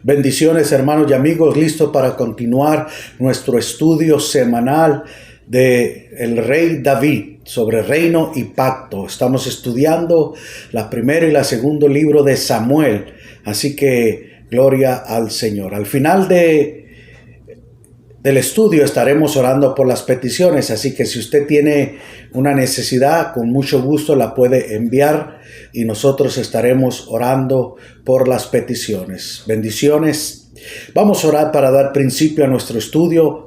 Bendiciones, hermanos y amigos, listos para continuar nuestro estudio semanal de el rey David sobre reino y pacto. Estamos estudiando la primera y la segundo libro de Samuel, así que gloria al Señor. Al final del estudio estaremos orando por las peticiones, así que si usted tiene una necesidad, con mucho gusto la puede enviar y nosotros estaremos orando por las peticiones. Bendiciones. Vamos a orar para dar principio a nuestro estudio.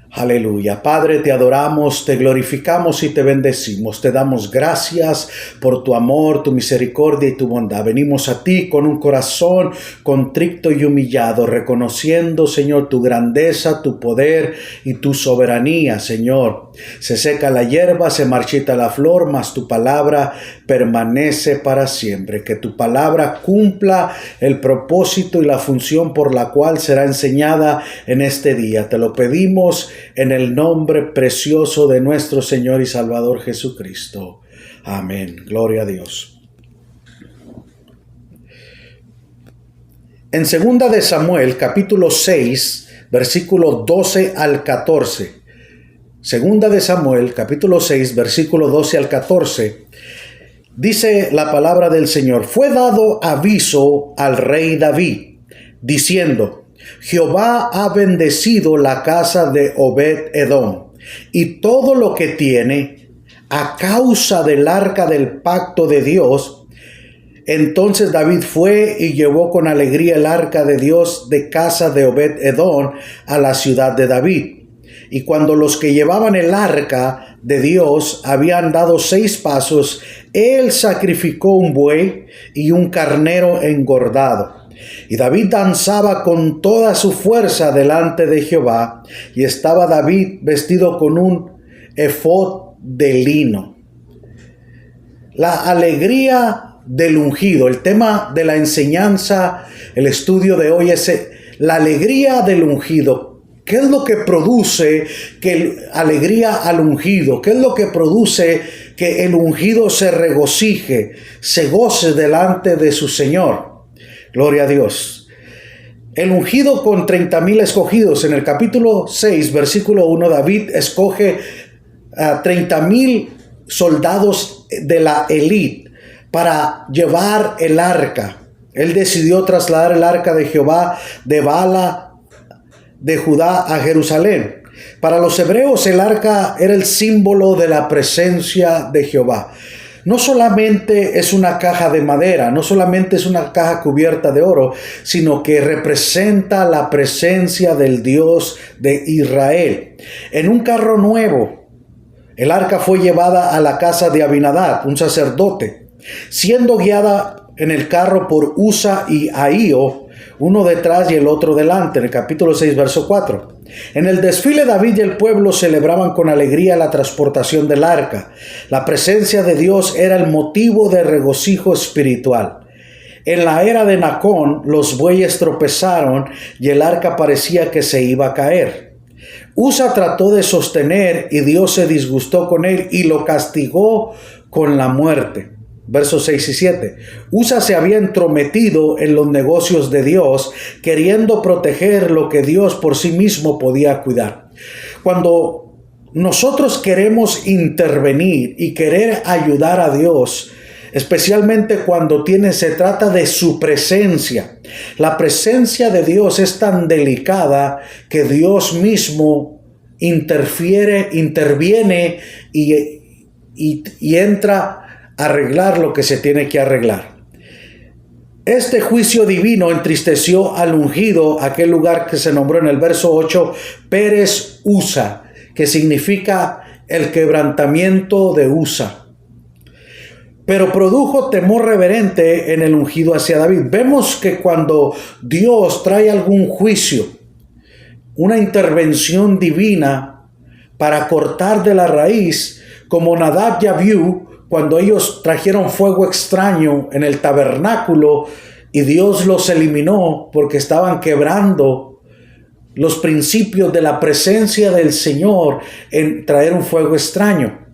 Aleluya. Padre, te adoramos, te glorificamos y te bendecimos. Te damos gracias por tu amor, tu misericordia y tu bondad. Venimos a ti con un corazón contrito y humillado, reconociendo, Señor, tu grandeza, tu poder y tu soberanía, Señor. Se seca la hierba, se marchita la flor, mas tu palabra permanece para siempre. Que tu palabra cumpla el propósito y la función por la cual será enseñada en este día. Te lo pedimos en el nombre precioso de nuestro Señor y Salvador Jesucristo. Amén. Gloria a Dios. En 2 de Samuel, capítulo 6, versículos 12 al 14. 2 de Samuel, capítulo 6, versículo 12 al 14. Dice la palabra del Señor: fue dado aviso al rey David, diciendo: Jehová ha bendecido la casa de Obed-Edom y todo lo que tiene a causa del arca del pacto de Dios. Entonces David fue y llevó con alegría el arca de Dios de casa de Obed-Edom a la ciudad de David. Y cuando los que llevaban el arca de Dios habían dado 6 pasos, él sacrificó un buey y un carnero engordado. Y David danzaba con toda su fuerza delante de Jehová, y estaba David vestido con un efod de lino. La alegría del ungido. El tema de la enseñanza, el estudio de hoy es la alegría del ungido. ¿Qué es lo que produce alegría al ungido? ¿Qué es lo que produce que el ungido se regocije, se goce delante de su Señor? Gloria a Dios. El ungido con 30,000 escogidos. En el capítulo 6, versículo 1, David escoge a 30,000 soldados de la élite para llevar el arca. Él decidió trasladar el arca de Jehová de Bala de Judá a Jerusalén. Para los hebreos el arca era el símbolo de la presencia de Jehová. No solamente es una caja de madera, no solamente es una caja cubierta de oro, sino que representa la presencia del Dios de Israel. En un carro nuevo, el arca fue llevada a la casa de Abinadab, un sacerdote, siendo guiada en el carro por Usa y Ahío, uno detrás y el otro delante, en el capítulo 6, verso 4. En el desfile, David y el pueblo celebraban con alegría la transportación del arca. La presencia de Dios era el motivo de regocijo espiritual. En la era de Nacón, los bueyes tropezaron y el arca parecía que se iba a caer. Usa trató de sostener y Dios se disgustó con él y lo castigó con la muerte. Versos 6 y 7. Usa se había entrometido en los negocios de Dios, queriendo proteger lo que Dios por sí mismo podía cuidar. Cuando nosotros queremos intervenir y querer ayudar a Dios, especialmente cuando se trata de su presencia, la presencia de Dios es tan delicada que Dios mismo interviene y entra arreglar lo que se tiene que arreglar. Este juicio divino entristeció al ungido, aquel lugar que se nombró en el verso 8, Pérez Usa, que significa el quebrantamiento de Usa. Pero produjo temor reverente en el ungido hacia David. Vemos que cuando Dios trae algún juicio, una intervención divina para cortar de la raíz, como Nadab y Abiú, cuando ellos trajeron fuego extraño en el tabernáculo y Dios los eliminó porque estaban quebrando los principios de la presencia del Señor en traer un fuego extraño.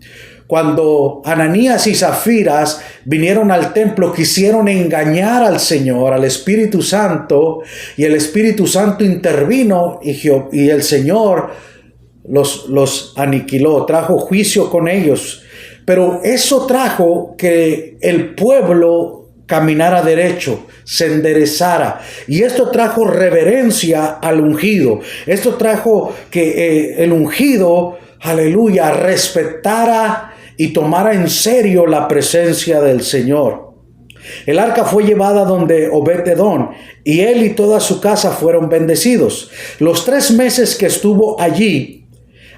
Cuando Ananías y Zafiras vinieron al templo, quisieron engañar al Señor, al Espíritu Santo, y el Espíritu Santo intervino y el Señor los aniquiló, trajo juicio con ellos. Pero eso trajo que el pueblo caminara derecho, se enderezara. Y esto trajo reverencia al ungido. Esto trajo que el ungido, aleluya, respetara y tomara en serio la presencia del Señor. El arca fue llevada donde Obed-Edom, y él y toda su casa fueron bendecidos. Los 3 meses que estuvo allí,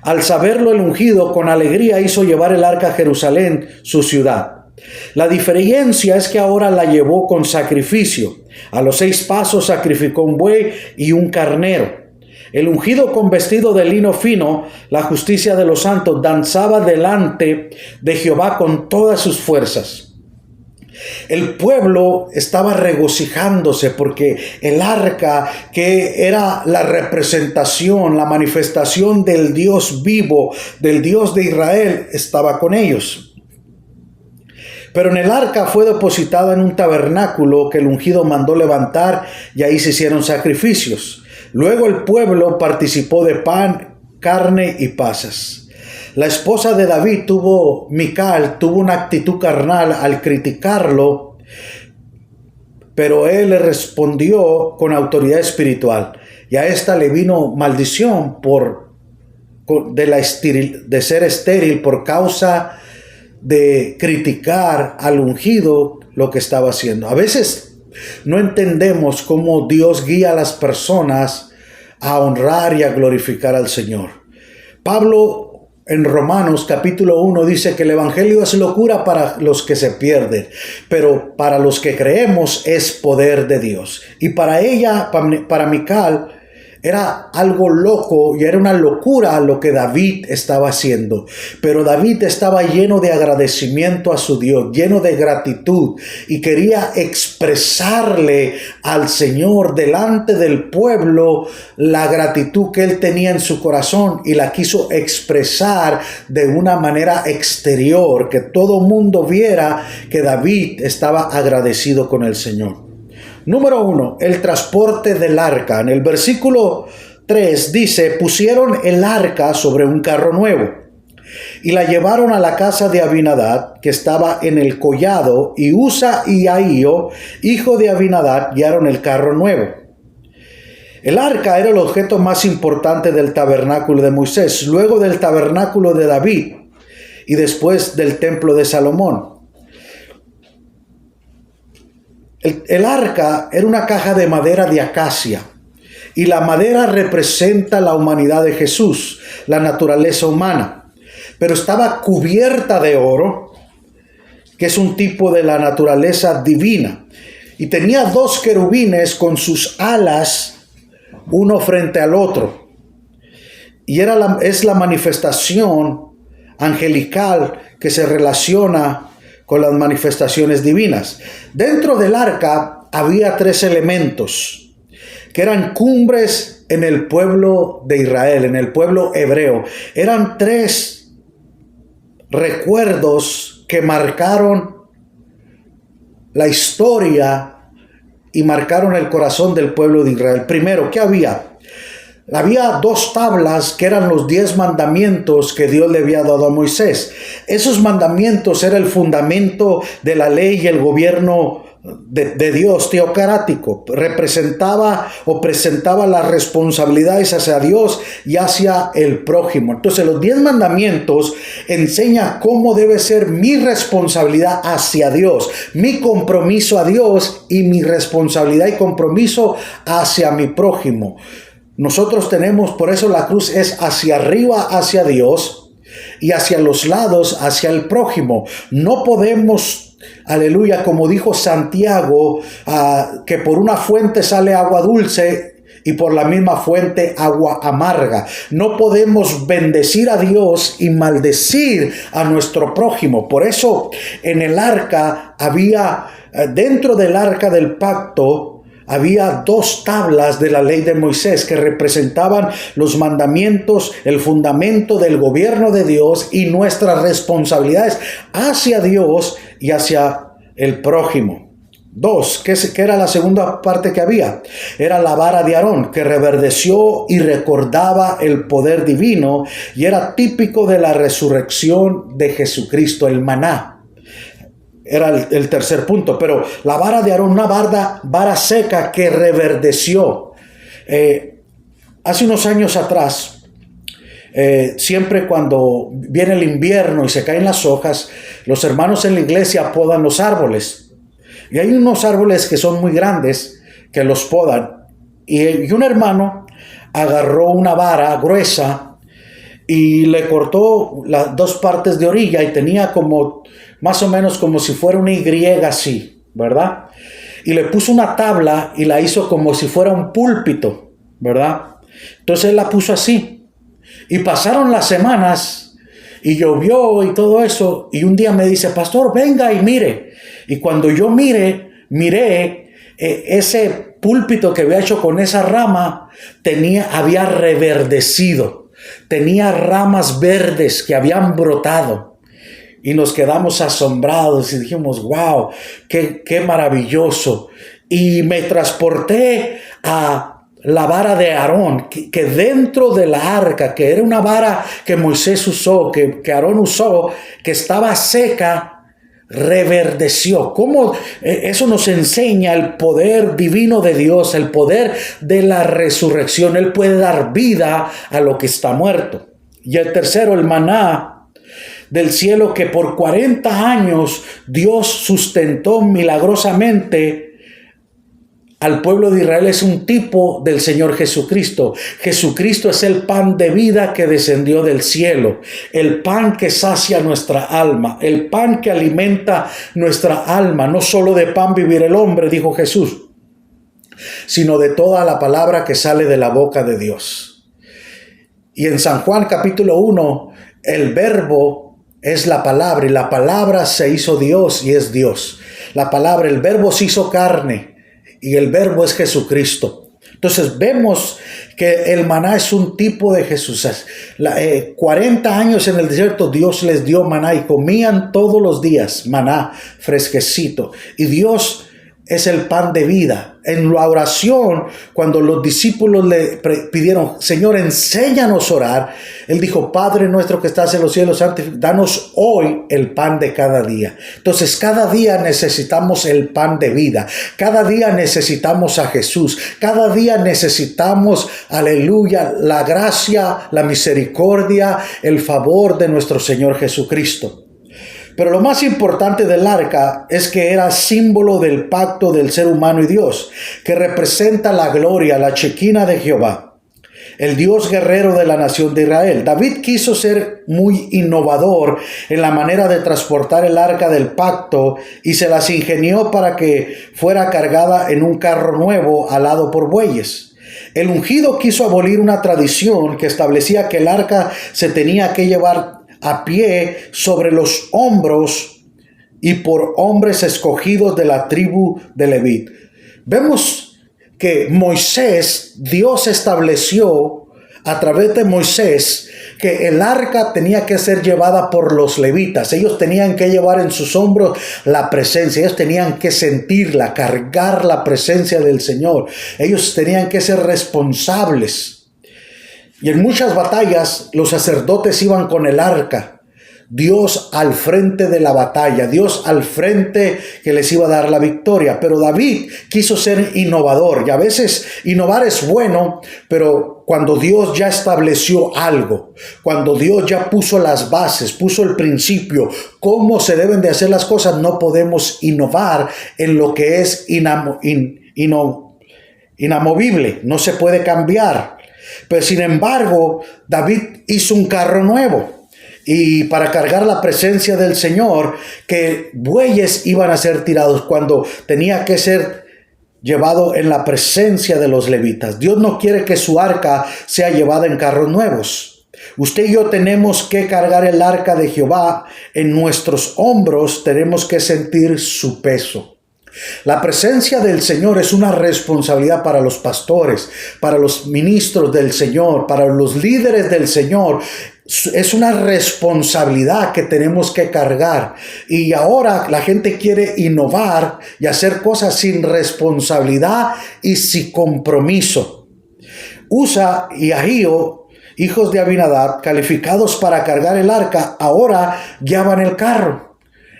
al saberlo el ungido, con alegría hizo llevar el arca a Jerusalén, su ciudad. La diferencia es que ahora la llevó con sacrificio. A los 6 pasos sacrificó un buey y un carnero. El ungido, con vestido de lino fino, la justicia de los santos, danzaba delante de Jehová con todas sus fuerzas. El pueblo estaba regocijándose porque el arca, que era la representación, la manifestación del Dios vivo, del Dios de Israel, estaba con ellos. Pero en el arca fue depositada en un tabernáculo que el ungido mandó levantar, y ahí se hicieron sacrificios. Luego el pueblo participó de pan, carne y pasas. La esposa de David, Mical, tuvo una actitud carnal al criticarlo, pero él le respondió con autoridad espiritual. Y a esta le vino maldición de ser estéril por causa de criticar al ungido lo que estaba haciendo. A veces no entendemos cómo Dios guía a las personas a honrar y a glorificar al Señor. Pablo en Romanos capítulo 1 dice que el evangelio es locura para los que se pierden, pero para los que creemos es poder de Dios. Y para ella, para Mical, era algo loco y era una locura lo que David estaba haciendo. Pero David estaba lleno de agradecimiento a su Dios, lleno de gratitud, y quería expresarle al Señor delante del pueblo la gratitud que él tenía en su corazón, y la quiso expresar de una manera exterior, que todo mundo viera que David estaba agradecido con el Señor. Número 1, el transporte del arca. En el versículo 3 dice: pusieron el arca sobre un carro nuevo y la llevaron a la casa de Abinadab, que estaba en el collado, y Usa y Ahío, hijo de Abinadab, guiaron el carro nuevo. El arca era el objeto más importante del tabernáculo de Moisés, luego del tabernáculo de David y después del templo de Salomón. El arca era una caja de madera de acacia, y la madera representa la humanidad de Jesús, la naturaleza humana, pero estaba cubierta de oro, que es un tipo de la naturaleza divina, y tenía 2 querubines con sus alas, uno frente al otro, y es la manifestación angelical que se relaciona con las manifestaciones divinas. Dentro del arca había 3 elementos que eran cumbres en el pueblo de Israel, en el pueblo hebreo. Eran 3 recuerdos que marcaron la historia y marcaron el corazón del pueblo de Israel. Primero, ¿qué había? Había 2 tablas que eran los 10 mandamientos que Dios le había dado a Moisés. Esos mandamientos eran el fundamento de la ley y el gobierno de Dios teocrático. Representaba o presentaba las responsabilidades hacia Dios y hacia el prójimo. Entonces los 10 mandamientos enseñan cómo debe ser mi responsabilidad hacia Dios, mi compromiso a Dios y mi responsabilidad y compromiso hacia mi prójimo. Nosotros tenemos, por eso la cruz es hacia arriba hacia Dios y hacia los lados hacia el prójimo. No podemos, aleluya, como dijo Santiago, que por una fuente sale agua dulce y por la misma fuente agua amarga. No podemos bendecir a Dios y maldecir a nuestro prójimo. Por eso en el arca había, dentro del arca del pacto, había 2 tablas de la ley de Moisés que representaban los mandamientos, el fundamento del gobierno de Dios y nuestras responsabilidades hacia Dios y hacia el prójimo. 2, ¿qué era la segunda parte que había? Era la vara de Aarón, que reverdeció y recordaba el poder divino y era típico de la resurrección de Jesucristo, el maná. Era el tercer punto, pero la vara de Aarón, una vara seca que reverdeció. Hace unos años atrás, siempre cuando viene el invierno y se caen las hojas, los hermanos en la iglesia podan los árboles. Y hay unos árboles que son muy grandes que los podan. Y un hermano agarró una vara gruesa y le cortó las 2 partes de orilla y tenía como, más o menos como si fuera una Y así, ¿verdad? Y le puso una tabla y la hizo como si fuera un púlpito, ¿verdad? Entonces él la puso así. Y pasaron las semanas y llovió y todo eso. Y un día me dice, pastor, venga y mire. Y cuando yo miré ese púlpito que había hecho con esa rama, había reverdecido. Tenía ramas verdes que habían brotado. Y nos quedamos asombrados y dijimos, wow, qué maravilloso. Y me transporté a la vara de Aarón, que dentro de la arca, que era una vara que Moisés usó, que Aarón usó, que estaba seca, reverdeció. ¿Cómo? Eso nos enseña el poder divino de Dios, el poder de la resurrección. Él puede dar vida a lo que está muerto. Y el tercero, el maná del cielo, que por 40 años Dios sustentó milagrosamente al pueblo de Israel, es un tipo del Señor Jesucristo. Jesucristo es el pan de vida que descendió del cielo, el pan que sacia nuestra alma, el pan que alimenta nuestra alma. No solo de pan vivir el hombre, dijo Jesús, sino de toda la palabra que sale de la boca de Dios. Y en San Juan capítulo 1, el verbo es la palabra y la palabra se hizo Dios y es Dios. La palabra, el verbo se hizo carne. Y el verbo es Jesucristo. Entonces vemos que el maná es un tipo de Jesús. 40 años en el desierto Dios les dio maná y comían todos los días maná fresquecito. Y Dios es el pan de vida. En la oración, cuando los discípulos le pidieron, Señor, enséñanos a orar, Él dijo, Padre nuestro que estás en los cielos, danos hoy el pan de cada día. Entonces, cada día necesitamos el pan de vida. Cada día necesitamos a Jesús. Cada día necesitamos, aleluya, la gracia, la misericordia, el favor de nuestro Señor Jesucristo. Pero lo más importante del arca es que era símbolo del pacto del ser humano y Dios, que representa la gloria, la Shekinah de Jehová, el Dios guerrero de la nación de Israel. David quiso ser muy innovador en la manera de transportar el arca del pacto y se las ingenió para que fuera cargada en un carro nuevo alado por bueyes. El ungido quiso abolir una tradición que establecía que el arca se tenía que llevar a pie sobre los hombros y por hombres escogidos de la tribu de Leví. Vemos que Dios estableció a través de Moisés que el arca tenía que ser llevada por los levitas. Ellos tenían que llevar en sus hombros la presencia. Ellos tenían que sentirla, cargar la presencia del Señor. Ellos tenían que ser responsables. Y en muchas batallas los sacerdotes iban con el arca. Dios al frente de la batalla, Dios al frente que les iba a dar la victoria. Pero David quiso ser innovador y a veces innovar es bueno, pero cuando Dios ya estableció algo, cuando Dios ya puso las bases, puso el principio, cómo se deben de hacer las cosas, no podemos innovar en lo que es inamovible, no se puede cambiar. Pero sin embargo, David hizo un carro nuevo. Y para cargar la presencia del Señor, que bueyes iban a ser tirados cuando tenía que ser llevado en la presencia de los levitas. Dios no quiere que su arca sea llevada en carros nuevos. Usted y yo tenemos que cargar el arca de Jehová en nuestros hombros, tenemos que sentir su peso. La presencia del Señor es una responsabilidad para los pastores, para los ministros del Señor, para los líderes del Señor. Es una responsabilidad que tenemos que cargar. Y ahora la gente quiere innovar y hacer cosas sin responsabilidad y sin compromiso. Usa y Ahío, hijos de Abinadab, calificados para cargar el arca, ahora guiaban el carro.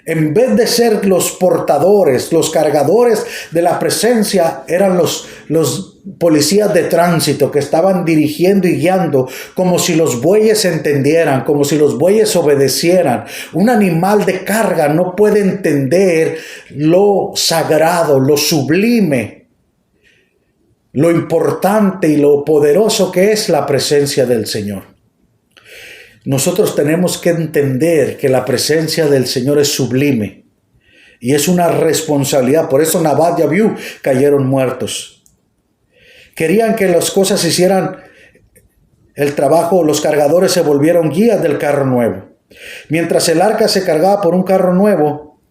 En vez de ser los portadores, los cargadores de la presencia, eran los policías de tránsito que estaban dirigiendo y guiando, como si los bueyes entendieran, como si los bueyes obedecieran. Un animal de carga no puede entender lo sagrado, lo sublime, lo importante y lo poderoso que es la presencia del Señor. Nosotros tenemos que entender que la presencia del Señor es sublime y es una responsabilidad. Por eso Nabat y Abiú cayeron muertos. Querían que las cosas hicieran el trabajo, los cargadores se volvieron guías del carro nuevo. Mientras el arca se cargaba por un carro nuevo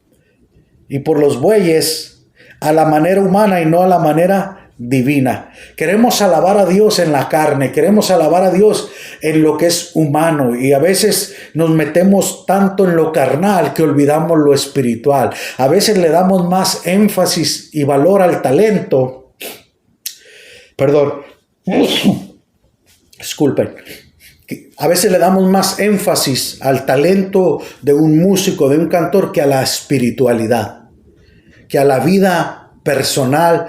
y por los bueyes a la manera humana y no a la manera divina. Queremos alabar a Dios en la carne, queremos alabar a Dios en lo que es humano y a veces nos metemos tanto en lo carnal que olvidamos lo espiritual. A veces le damos más énfasis y valor al talento. Disculpen. A veces le damos más énfasis al talento de un músico, de un cantor, que a la espiritualidad, que a la vida personal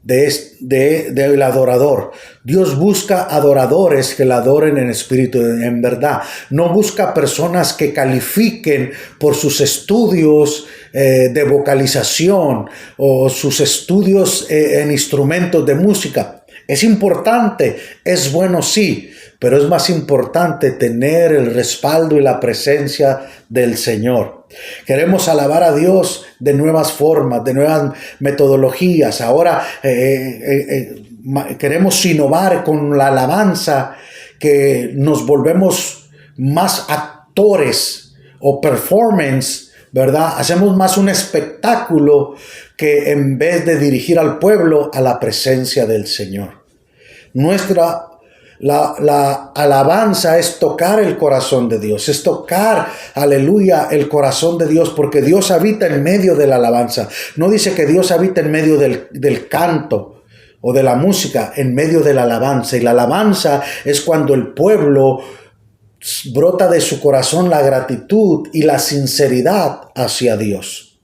del adorador. Dios busca adoradores que le adoren en espíritu, en verdad. No busca personas que califiquen por sus estudios de vocalización o sus estudios en instrumentos de música. Es importante, es bueno, sí, pero es más importante tener el respaldo y la presencia del Señor. Queremos alabar a Dios de nuevas formas, de nuevas metodologías. Ahora queremos innovar con la alabanza, que nos volvemos más actores o performance, ¿verdad? Hacemos más un espectáculo que en vez de dirigir al pueblo a la presencia del Señor. La alabanza es tocar el corazón de Dios, es tocar, aleluya, el corazón de Dios, porque Dios habita en medio de la alabanza. No dice que Dios habita en medio del canto o de la música, en medio de la alabanza. Y la alabanza es cuando el pueblo brota de su corazón la gratitud y la sinceridad hacia Dios.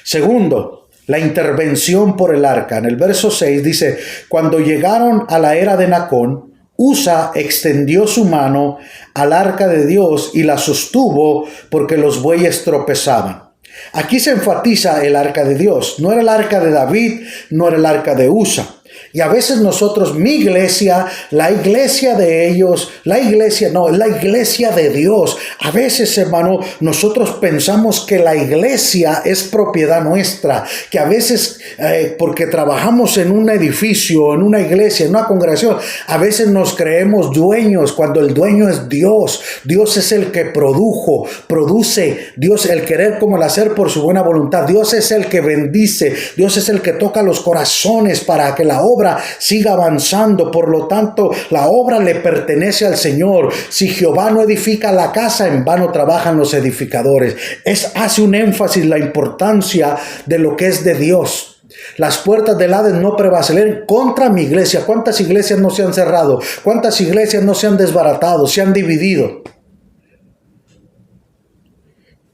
Segundo, la intervención por el arca. En el verso 6 dice: cuando llegaron a la era de Nacón, Usa extendió su mano al arca de Dios y la sostuvo porque los bueyes tropezaban. Aquí se enfatiza el arca de Dios. No era el arca de David, no era el arca de Usa. Y a veces nosotros, mi iglesia, la iglesia de ellos, la iglesia de Dios. A veces, hermano, nosotros pensamos que la iglesia es propiedad nuestra, que a veces, porque trabajamos en un edificio, en una iglesia, en una congregación, a veces nos creemos dueños cuando el dueño es Dios. Dios es el que produce, Dios el querer como el hacer por su buena voluntad. Dios es el que bendice, Dios es el que toca los corazones para que la obra siga avanzando. Por lo tanto, la obra le pertenece al Señor. Si Jehová no edifica la casa, en vano trabajan los edificadores. Hace un énfasis la importancia de lo que es de Dios. Las puertas del Hades no prevalecerán contra mi iglesia. ¿Cuántas iglesias no se han cerrado? ¿Cuántas iglesias no se han desbaratado? Se han dividido.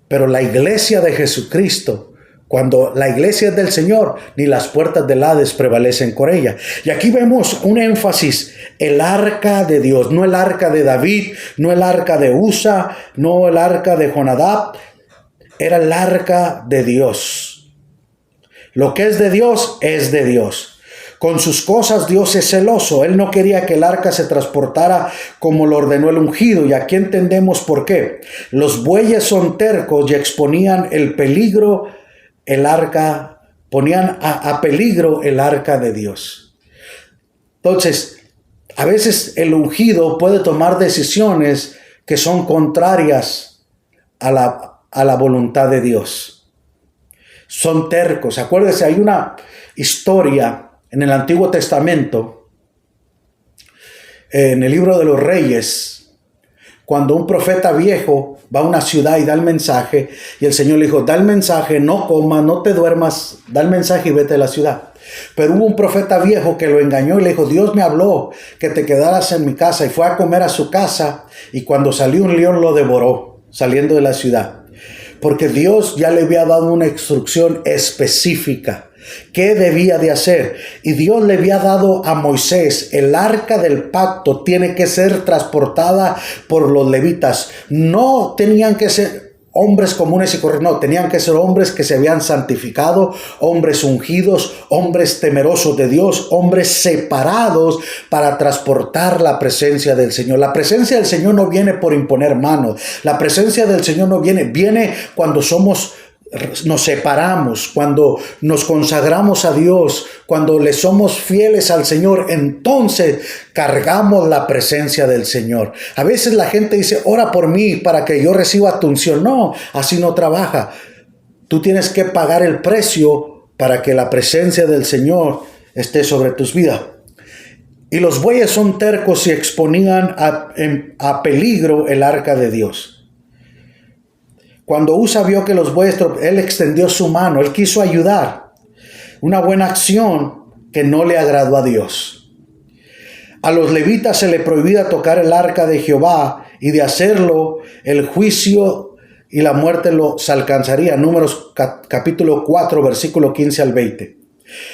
Pero la iglesia de Jesucristo, cuando la iglesia es del Señor, ni las puertas del Hades prevalecen con ella. Y aquí vemos un énfasis: el arca de Dios, no el arca de David, no el arca de Usa, no el arca de Jonadab, era el arca de Dios. Lo que es de Dios es de Dios. Con sus cosas Dios es celoso. Él no quería que el arca se transportara como lo ordenó el ungido. Y aquí entendemos por qué. Los bueyes son tercos y exponían el peligro. El arca, ponían a peligro el arca de Dios. Entonces, a veces el ungido puede tomar decisiones que son contrarias a la voluntad de Dios. son tercos. Acuérdese, hay una historia en el Antiguo Testamento, en el libro de los Reyes, cuando un profeta viejo va a una ciudad y da el mensaje, y el Señor le dijo, da el mensaje, no comas, no te duermas, da el mensaje y vete de la ciudad. Pero hubo un profeta viejo que lo engañó y le dijo, Dios me habló que te quedaras en mi casa, y fue a comer a su casa, y cuando salió un león lo devoró, saliendo de la ciudad. Porque Dios ya le había dado una instrucción específica. ¿Qué debía de hacer? Y Dios le había dado a Moisés, el arca del pacto tiene que ser transportada por los levitas. No tenían que ser hombres comunes y corrientes, no, tenían que ser hombres que se habían santificado, hombres ungidos, hombres temerosos de Dios, hombres separados para transportar la presencia del Señor. La presencia del Señor no viene por imponer manos. La presencia del Señor no viene cuando nos separamos, cuando nos consagramos a Dios, cuando le somos fieles al Señor, entonces cargamos la presencia del Señor. A veces la gente dice, ora por mí para que yo reciba tu unción. No, así no trabaja. Tú tienes que pagar el precio para que la presencia del Señor esté sobre tus vidas. Y los bueyes son tercos y exponían a peligro el arca de Dios. Cuando Usa vio que los bueyes, él extendió su mano, él quiso ayudar. Una buena acción que no le agradó a Dios. A los levitas se les prohibía tocar el arca de Jehová, y de hacerlo el juicio y la muerte los alcanzaría. Números capítulo 4, versículo 15 al 20.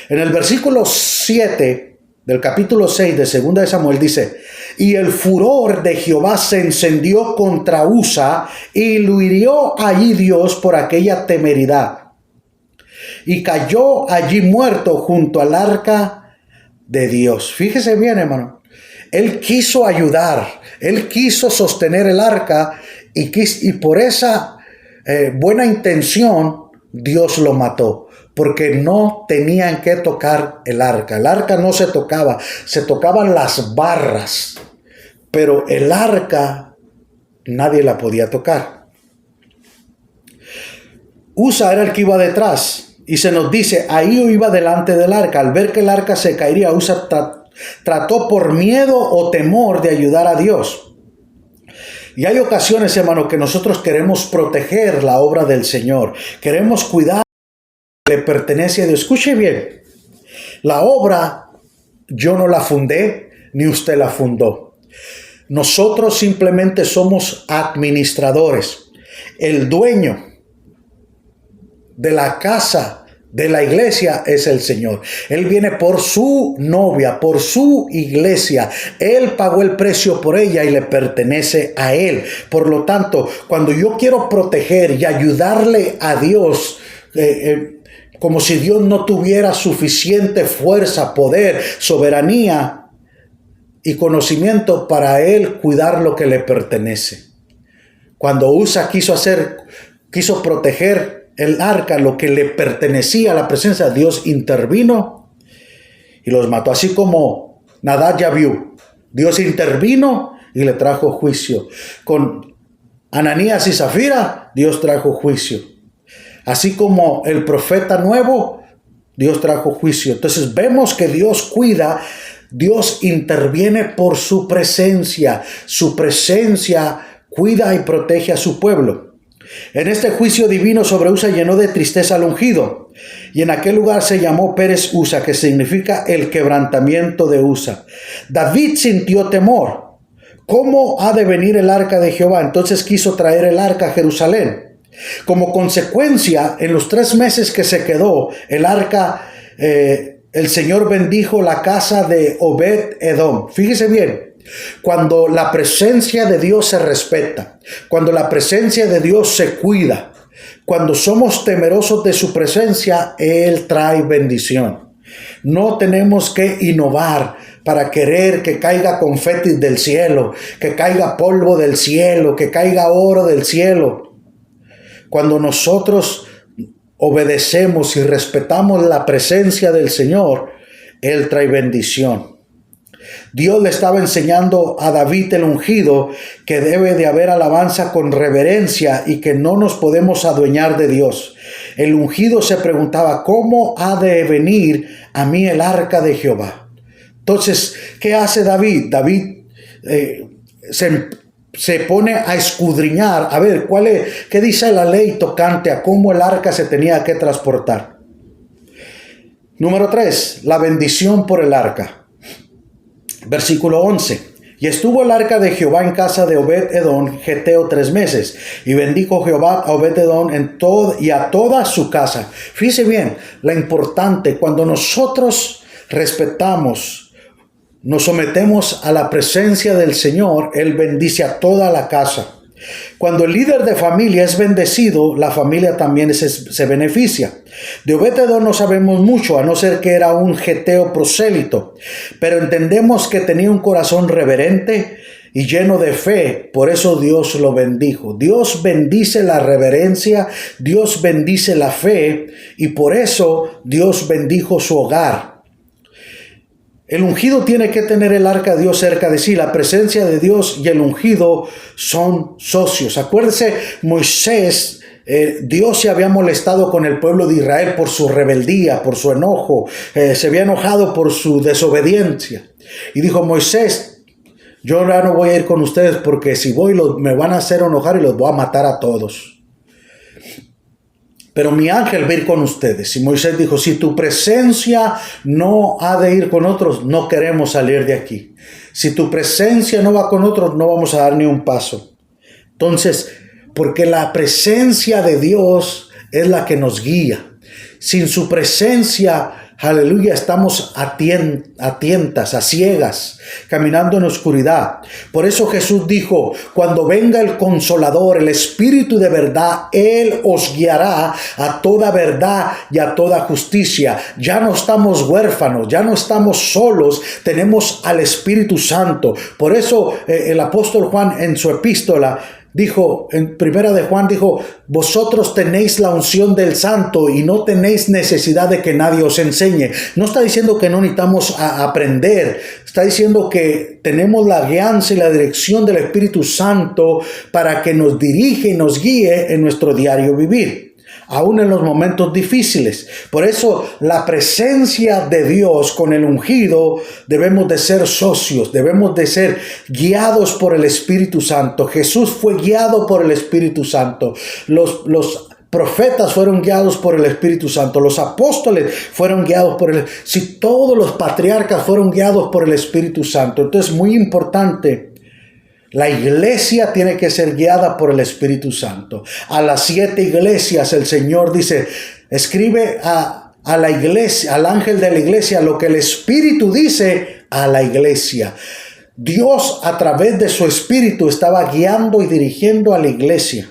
En el versículo 7 del capítulo 6 de 2 de Samuel dice, y el furor de Jehová se encendió contra Usa, y lo hirió allí Dios por aquella temeridad, y cayó allí muerto junto al arca de Dios. Fíjese bien, hermano, él quiso ayudar, él quiso sostener el arca, y por esa buena intención Dios lo mató. Porque no tenían que tocar el arca. El arca no se tocaba, se tocaban las barras. Pero el arca nadie la podía tocar. Usa era el que iba detrás. Y se nos dice, ahí iba delante del arca. Al ver que el arca se caería, Usa trató por miedo o temor de ayudar a Dios. Y hay ocasiones, hermano, que nosotros queremos proteger la obra del Señor. Queremos cuidar. Le pertenece a Dios. Escuche bien, la obra yo no la fundé, ni usted la fundó. Nosotros simplemente somos administradores. El dueño de la casa, de la iglesia, es el Señor. Él viene por su novia, por su iglesia. Él pagó el precio por ella y le pertenece a Él. Por lo tanto, cuando yo quiero proteger y ayudarle a Dios, como si Dios no tuviera suficiente fuerza, poder, soberanía y conocimiento para Él cuidar lo que le pertenece. Cuando Usa quiso proteger el arca, lo que le pertenecía a la presencia de Dios, intervino y los mató. Así como Nadab y Abiú, Dios intervino y le trajo juicio. Con Ananías y Zafira, Dios trajo juicio. Así como el profeta nuevo, Dios trajo juicio. Entonces vemos que Dios cuida, Dios interviene por su presencia. Su presencia cuida y protege a su pueblo. En este juicio divino sobre Usa llenó de tristeza al ungido. Y en aquel lugar se llamó Pérez Usa, que significa el quebrantamiento de Usa. David sintió temor. ¿Cómo ha de venir el arca de Jehová? Entonces quiso traer el arca a Jerusalén. Como consecuencia, en los 3 meses que se quedó el arca, el Señor bendijo la casa de Obed-Edom. Fíjese bien, cuando la presencia de Dios se respeta, cuando la presencia de Dios se cuida, cuando somos temerosos de su presencia, Él trae bendición. No tenemos que innovar para querer que caiga confeti del cielo, que caiga polvo del cielo, que caiga oro del cielo. Cuando nosotros obedecemos y respetamos la presencia del Señor, Él trae bendición. Dios le estaba enseñando a David el ungido que debe de haber alabanza con reverencia y que no nos podemos adueñar de Dios. el ungido se preguntaba, ¿cómo ha de venir a mí el arca de Jehová? Entonces, ¿qué hace David? David se pone a escudriñar, a ver, ¿qué dice la ley tocante a cómo el arca se tenía que transportar? Número 3, la bendición por el arca. Versículo 11. Y estuvo el arca de Jehová en casa de Obed-edom, geteo, 3 meses. Y bendijo Jehová a Obed-edom y a toda su casa. Fíjese bien, la importante, cuando nosotros respetamos, nos sometemos a la presencia del Señor, Él bendice a toda la casa. Cuando el líder de familia es bendecido, la familia también se beneficia. De Obed-edom no sabemos mucho, a no ser que era un geteo prosélito, pero entendemos que tenía un corazón reverente y lleno de fe, por eso Dios lo bendijo. Dios bendice la reverencia, Dios bendice la fe, y por eso Dios bendijo su hogar. El ungido tiene que tener el arca de Dios cerca de sí. La presencia de Dios y el ungido son socios. Acuérdese, Moisés, Dios se había molestado con el pueblo de Israel por su rebeldía, por su enojo. Se había enojado por su desobediencia. Y dijo, Moisés, yo ya no voy a ir con ustedes porque si voy me van a hacer enojar y los voy a matar a todos. Pero mi ángel va a ir con ustedes. Y Moisés dijo, si tu presencia no ha de ir con otros, no queremos salir de aquí. Si tu presencia no va con otros, no vamos a dar ni un paso. Entonces, porque la presencia de Dios es la que nos guía. Sin su presencia, aleluya, estamos a tientas, a ciegas, caminando en oscuridad. Por eso Jesús dijo, cuando venga el Consolador, el Espíritu de verdad, Él os guiará a toda verdad y a toda justicia. Ya no estamos huérfanos, ya no estamos solos, tenemos al Espíritu Santo. Por eso el apóstol Juan en su epístola dijo, en primera de Juan dijo, vosotros tenéis la unción del Santo y no tenéis necesidad de que nadie os enseñe. No está diciendo que no necesitamos aprender, está diciendo que tenemos la guianza y la dirección del Espíritu Santo para que nos dirija y nos guíe en nuestro diario vivir, aún en los momentos difíciles. Por eso la presencia de Dios con el ungido debemos de ser socios, debemos de ser guiados por el Espíritu Santo. Jesús fue guiado por el Espíritu Santo. Los profetas fueron guiados por el Espíritu Santo. Los apóstoles fueron guiados por el... Si todos los patriarcas fueron guiados por el Espíritu Santo. Entonces, muy importante. La iglesia tiene que ser guiada por el Espíritu Santo. A las 7 iglesias el Señor dice, escribe a la iglesia, al ángel de la iglesia, lo que el Espíritu dice a la iglesia. Dios a través de su Espíritu estaba guiando y dirigiendo a la iglesia.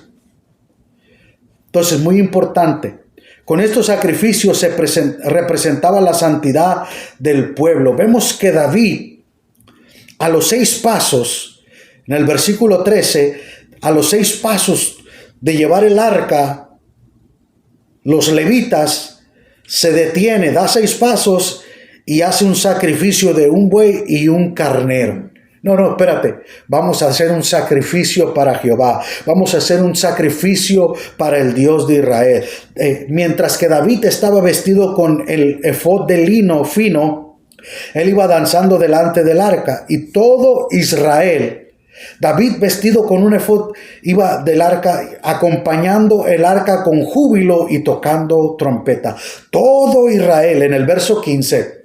Entonces, muy importante. Con estos sacrificios se representaba la santidad del pueblo. Vemos que David, a los 6 pasos, en el versículo 13, a los 6 pasos de llevar el arca, los levitas se detiene, da 6 pasos y hace un sacrificio de un buey y un carnero. No, espérate, vamos a hacer un sacrificio para Jehová, vamos a hacer un sacrificio para el Dios de Israel. Mientras que David estaba vestido con el efod de lino fino, él iba danzando delante del arca y todo Israel, David vestido con un efod iba del arca, acompañando el arca con júbilo y tocando trompeta. Todo Israel, en el verso 15,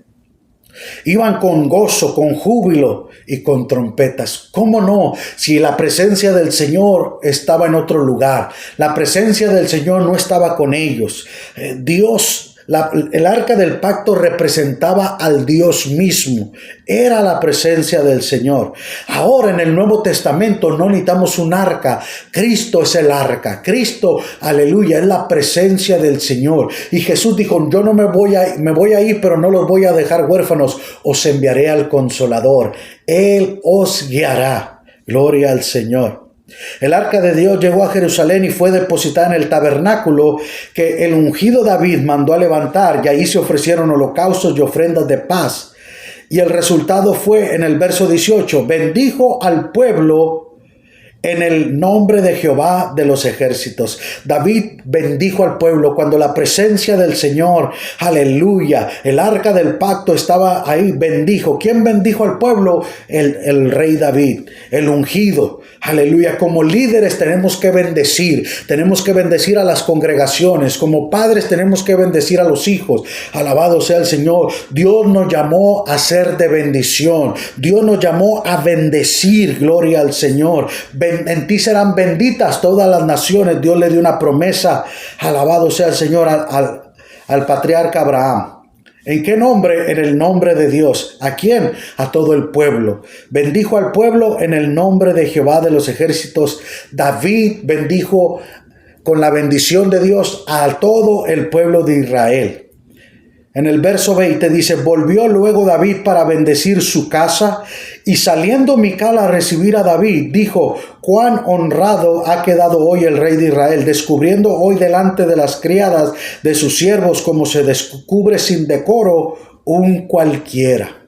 iban con gozo, con júbilo y con trompetas. ¿Cómo no? Si la presencia del Señor estaba en otro lugar, la presencia del Señor no estaba con ellos. El arca del pacto representaba al Dios mismo. Era la presencia del Señor. Ahora en el Nuevo Testamento no necesitamos un arca. Cristo es el arca. Cristo, aleluya, es la presencia del Señor. Y Jesús dijo, yo no me voy a ir, pero no los voy a dejar huérfanos. Os enviaré al Consolador. Él os guiará. Gloria al Señor. El arca de Dios llegó a Jerusalén y fue depositada en el tabernáculo que el ungido David mandó a levantar, y ahí se ofrecieron holocaustos y ofrendas de paz. Y el resultado fue en el verso 18, bendijo al pueblo en el nombre de Jehová de los ejércitos. David bendijo al pueblo cuando la presencia del Señor, aleluya, el arca del pacto estaba ahí, bendijo. ¿Quién bendijo al pueblo? El rey David, el ungido. Aleluya, como líderes tenemos que bendecir a las congregaciones, como padres tenemos que bendecir a los hijos. Alabado sea el Señor. Dios nos llamó a ser de bendición. Dios nos llamó a bendecir, gloria al Señor. En ti serán benditas todas las naciones. Dios le dio una promesa, alabado sea el Señor, al patriarca Abraham. ¿En qué nombre? En el nombre de Dios. ¿A quién? A todo el pueblo. Bendijo al pueblo en el nombre de Jehová de los ejércitos. David bendijo con la bendición de Dios a todo el pueblo de Israel. En el verso 20 dice, volvió luego David para bendecir su casa, y saliendo Mical a recibir a David, dijo, cuán honrado ha quedado hoy el rey de Israel, descubriendo hoy delante de las criadas de sus siervos como se descubre sin decoro un cualquiera.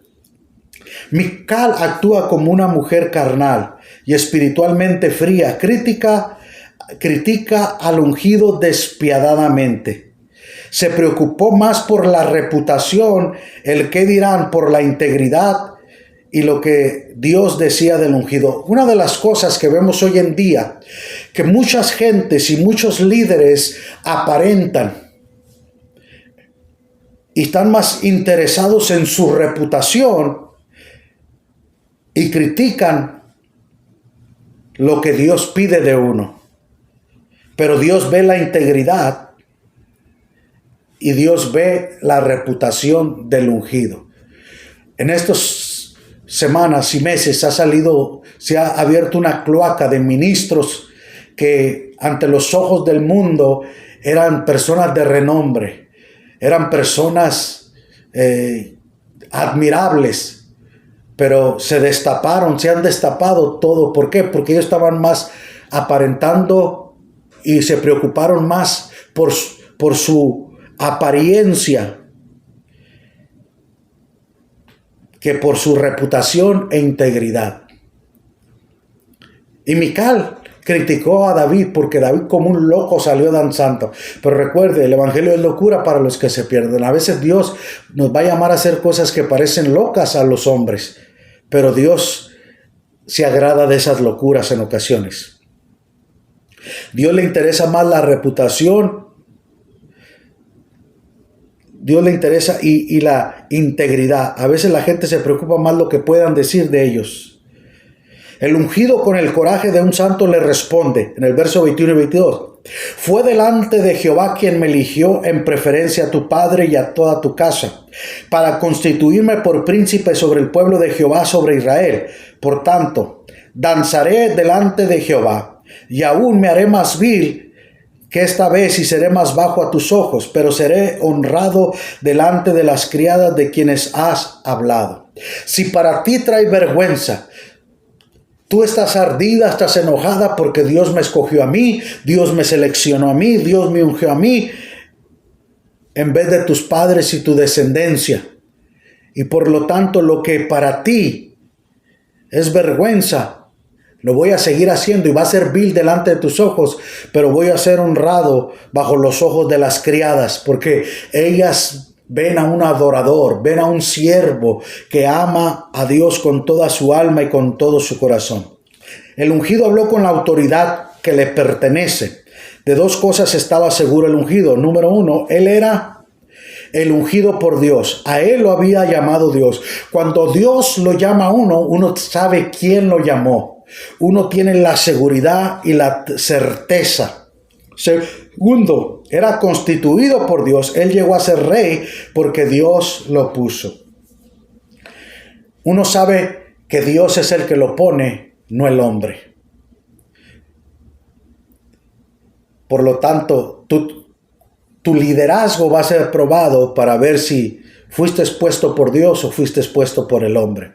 Mical actúa como una mujer carnal y espiritualmente fría, critica al ungido despiadadamente. Se preocupó más por la reputación, el qué dirán, por la integridad y lo que Dios decía del ungido. Una de las cosas que vemos hoy en día, que muchas gentes y muchos líderes aparentan y están más interesados en su reputación y critican lo que Dios pide de uno. Pero Dios ve la integridad y Dios ve la reputación del ungido. En estas semanas y meses se ha abierto una cloaca de ministros que ante los ojos del mundo eran personas de renombre, eran personas admirables, pero se han destapado todo. ¿Por qué? Porque ellos estaban más aparentando y se preocuparon más por su apariencia que por su reputación e integridad. Y Mical criticó a David porque David como un loco salió danzando. Pero recuerde, el evangelio es locura para los que se pierden. A veces Dios nos va a llamar a hacer cosas que parecen locas a los hombres, pero Dios se agrada de esas locuras en ocasiones. Dios le interesa más la reputación. Dios le interesa y la integridad. A veces la gente se preocupa más lo que puedan decir de ellos. El ungido con el coraje de un santo le responde en el verso 21 y 22. Fue delante de Jehová quien me eligió en preferencia a tu padre y a toda tu casa, para constituirme por príncipe sobre el pueblo de Jehová, sobre Israel. Por tanto, danzaré delante de Jehová, y aún me haré más vil que esta vez, y seré más bajo a tus ojos, pero seré honrado delante de las criadas de quienes has hablado. Si para ti trae vergüenza, tú estás ardida, estás enojada porque Dios me escogió a mí, Dios me seleccionó a mí, Dios me ungió a mí, en vez de tus padres y tu descendencia. Y por lo tanto, lo que para ti es vergüenza, lo voy a seguir haciendo y va a ser vil delante de tus ojos, pero voy a ser honrado bajo los ojos de las criadas, porque ellas ven a un adorador, ven a un siervo que ama a Dios con toda su alma y con todo su corazón. El ungido habló con la autoridad que le pertenece. De dos cosas estaba seguro el ungido. Número uno, él era el ungido por Dios. A él lo había llamado Dios. Cuando Dios lo llama a uno, uno sabe quién lo llamó. Uno tiene la seguridad y la certeza. Segundo, era constituido por Dios. Él llegó a ser rey porque Dios lo puso. Uno sabe que Dios es el que lo pone, no el hombre. Por lo tanto, tu liderazgo va a ser probado para ver si fuiste expuesto por Dios o fuiste expuesto por el hombre.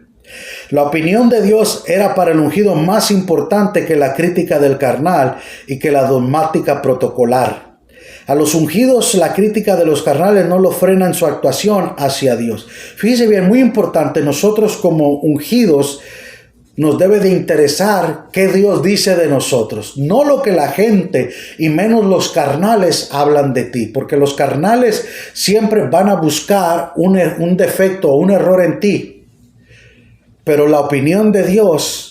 La opinión de Dios era para el ungido más importante que la crítica del carnal y que la dogmática protocolar. A los ungidos la crítica de los carnales no lo frena en su actuación hacia Dios. Fíjese bien, muy importante, nosotros como ungidos nos debe de interesar qué Dios dice de nosotros, no lo que la gente y menos los carnales hablan de ti, porque los carnales siempre van a buscar un defecto o un error en ti, pero la opinión de Dios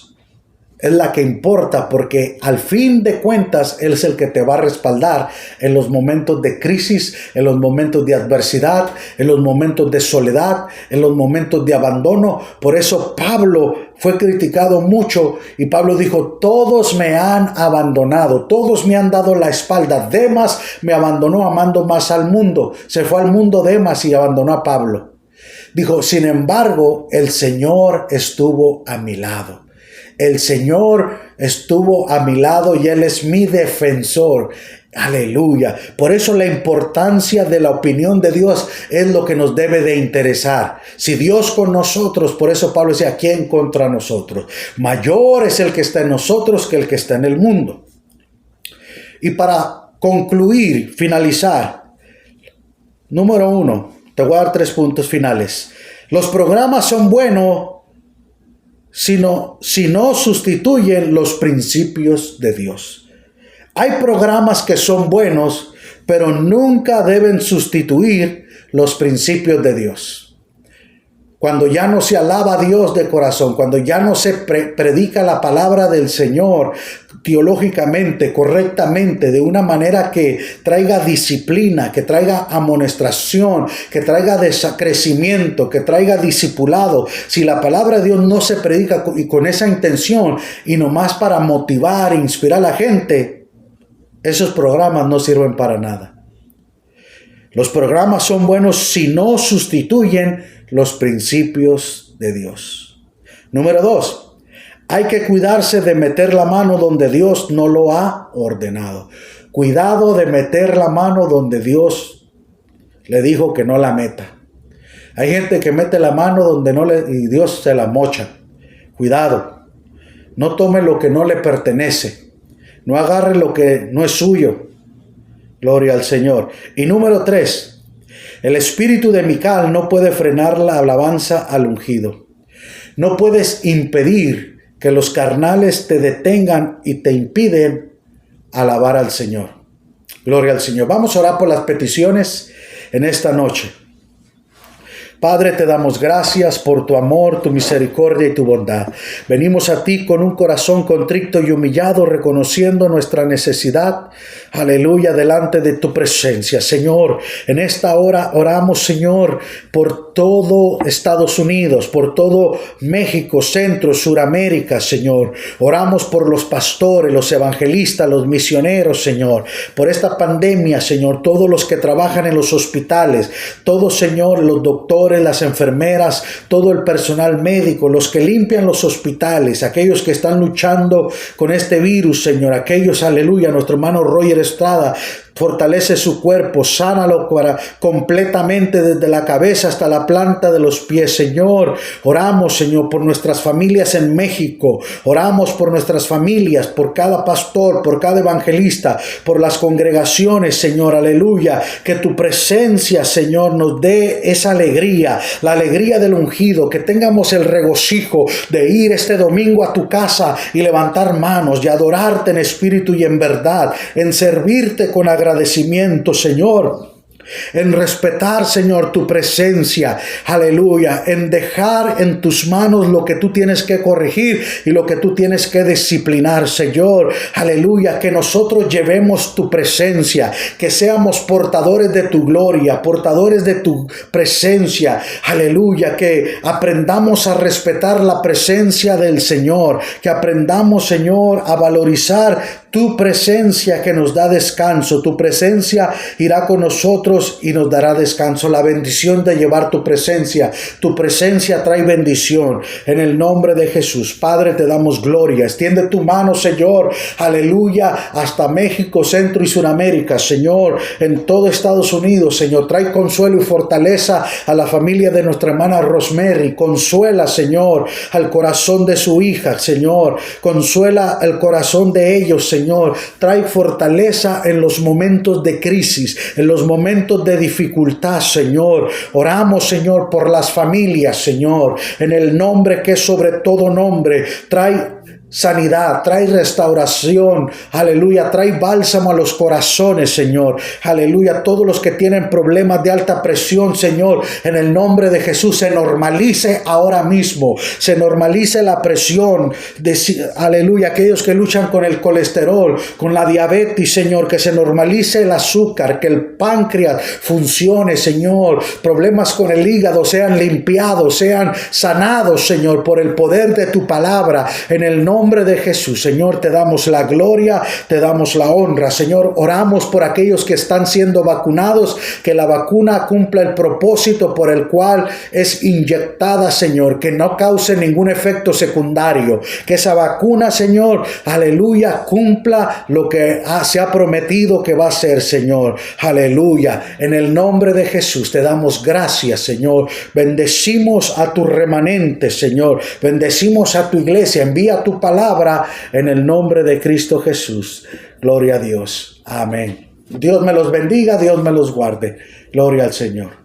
es la que importa, porque al fin de cuentas Él es el que te va a respaldar en los momentos de crisis, en los momentos de adversidad, en los momentos de soledad, en los momentos de abandono. Por eso Pablo fue criticado mucho y Pablo dijo: todos me han abandonado, todos me han dado la espalda. Demas me abandonó amando más al mundo. Se fue al mundo Demas y abandonó a Pablo. Dijo: sin embargo, el Señor estuvo a mi lado. El Señor estuvo a mi lado y Él es mi defensor. Aleluya. Por eso la importancia de la opinión de Dios es lo que nos debe de interesar. Si Dios con nosotros, por eso Pablo decía: ¿quién contra nosotros? Mayor es el que está en nosotros que el que está en el mundo. Y para concluir, finalizar, número 1, te voy a dar 3 puntos finales. Los programas son buenos si no sustituyen los principios de Dios. Hay programas que son buenos, pero nunca deben sustituir los principios de Dios. Cuando ya no se alaba a Dios de corazón, cuando ya no se predica la palabra del Señor teológicamente, correctamente, de una manera que traiga disciplina, que traiga amonestación, que traiga crecimiento, que traiga discipulado. Si la palabra de Dios no se predica con esa intención y nomás para motivar e inspirar a la gente, esos programas no sirven para nada. Los programas son buenos si no sustituyen los principios de Dios. Número 2. Hay que cuidarse de meter la mano donde Dios no lo ha ordenado. Cuidado de meter la mano donde Dios le dijo que no la meta. Hay gente que mete la mano donde y Dios se la mocha. Cuidado. No tome lo que no le pertenece. No agarre lo que no es suyo. Gloria al Señor. Y número 3. El espíritu de Mical no puede frenar la alabanza al ungido. No puedes impedir que los carnales te detengan y te impiden alabar al Señor. Gloria al Señor. Vamos a orar por las peticiones en esta noche. Padre, te damos gracias por tu amor, tu misericordia y tu bondad. Venimos a ti con un corazón contrito y humillado, reconociendo nuestra necesidad. Aleluya, delante de tu presencia. Señor, en esta hora oramos, Señor, por todo Estados Unidos, por todo México, Centro, Suramérica, Señor. Oramos por los pastores, los evangelistas, los misioneros, Señor. Por esta pandemia, Señor, todos los que trabajan en los hospitales, todos, Señor, los doctores, las enfermeras, todo el personal médico, los que limpian los hospitales, aquellos que están luchando con este virus, Señor, aquellos, aleluya, nuestro hermano Roger Estrada, fortalece su cuerpo, sánalo completamente desde la cabeza hasta la planta de los pies, Señor. Oramos, Señor, por nuestras familias en México. Oramos por nuestras familias, por cada pastor, por cada evangelista, por las congregaciones, Señor, aleluya. Que tu presencia, Señor, nos dé esa alegría, la alegría del ungido, que tengamos el regocijo de ir este domingo a tu casa y levantar manos y adorarte en espíritu y en verdad, en servirte con agradecimiento, Señor, en respetar, Señor, tu presencia, aleluya, en dejar en tus manos lo que tú tienes que corregir y lo que tú tienes que disciplinar, Señor, aleluya, que nosotros llevemos tu presencia, que seamos portadores de tu gloria, portadores de tu presencia, aleluya, que aprendamos a respetar la presencia del Señor, que aprendamos, Señor, a valorizar tu presencia que nos da descanso. Tu presencia irá con nosotros y nos dará descanso. La bendición de llevar tu presencia. Tu presencia trae bendición. En el nombre de Jesús, Padre, te damos gloria. Extiende tu mano, Señor, aleluya, hasta México, Centro y Suramérica, Señor, en todo Estados Unidos, Señor. Trae consuelo y fortaleza a la familia de nuestra hermana Rosemary. Consuela, Señor, al corazón de su hija, Señor. Consuela el corazón de ellos, Señor. Señor. Trae fortaleza en los momentos de crisis, en los momentos de dificultad, Señor. Oramos, Señor, por las familias, Señor. En el nombre que es sobre todo nombre, trae sanidad, trae restauración, aleluya, trae bálsamo a los corazones, Señor, aleluya. Todos los que tienen problemas de alta presión, Señor, en el nombre de Jesús, se normalice ahora mismo, se normalice la presión, aleluya. Aquellos que luchan con el colesterol, con la diabetes, Señor, que se normalice el azúcar, que el páncreas funcione, Señor. Problemas con el hígado sean limpiados, sean sanados, Señor, por el poder de tu palabra, en el nombre de Jesús. Señor, te damos la gloria, te damos la honra, Señor. Oramos por aquellos que están siendo vacunados, que la vacuna cumpla el propósito por el cual es inyectada, Señor, que no cause ningún efecto secundario, que esa vacuna, Señor, aleluya, cumpla lo que se ha prometido que va a ser, Señor, aleluya. En el nombre de Jesús te damos gracias, Señor. Bendecimos a tu remanente, Señor. Bendecimos a tu iglesia. Envía tu palabra en el nombre de Cristo Jesús. Gloria a Dios. Amén. Dios me los bendiga, Dios me los guarde. Gloria al Señor.